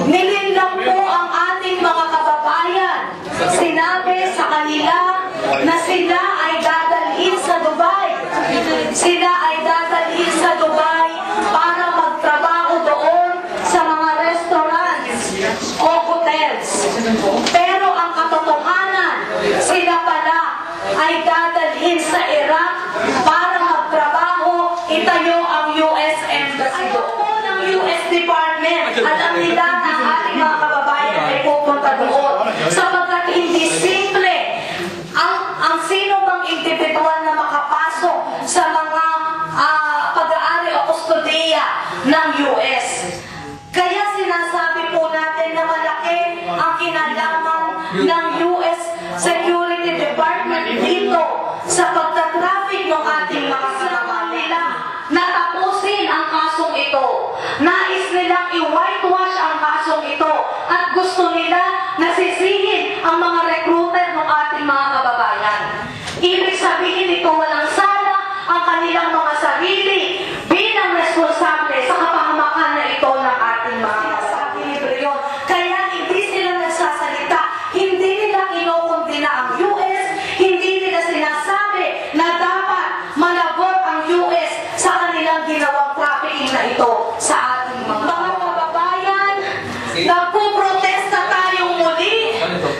Nilinlang po ang ating mga kababayan. Sinabi sa kanila na sila ay dadalhin sa Dubai. Sila ay dadalhin sa Dubai para magtrabaho doon sa mga restaurants o hotels. Pero ang katotohanan, sila pala ay dadalhin sa Iraq para magtrabaho, itayo ang US Embassy doon. US Department, alam nila na ating mga kababayan ay pupunta doon. Sapagkat hindi simple ang sino bang individual na makapasok sa mga pag-aari o kustodiya ng US. Kaya sinasabi po natin na malaki ang kinalaman ng US Security Department dito sa pagtatraffic ng ating mga kababayan. Natapusin ang kasong ito. Nais nilang i-whitewash ang kasong ito at gusto nila nasisihin ang mga recruiter ng ating mga kababayan. Ibig sabihin ito walang sala ang kanilang mga sarili bilang responsable sa kapahamakan na ito ng ating mga kababayan. Kaya hindi sila nagsasalita, hindi nila kinukundina ang US, hindi nila sinasabi na dapat malabot ang US sa kanilang ginawang trafficking na ito sa ating mga kababayan. Nagpuprotesta tayong muli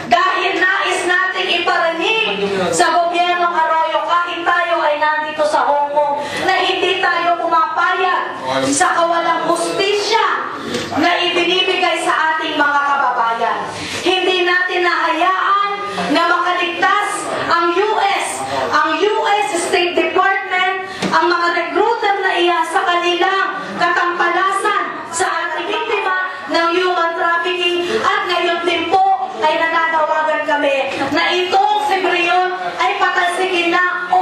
dahil nais nating iparinig sa gobyernong Arroyo kahit tayo ay nandito sa Hong Kong na hindi tayo pumapayag sa kawalang hustisya na ibinibigay sa ating mga kababayan. Hindi natin nahayaan na makaligtas ang US State Department, ang mga recruiter na iyan sa kanilang katampalasan sa ating biktima ng human trafficking. At ngayon din po ay nananawagan kami na itong si Brion ay patalsikin na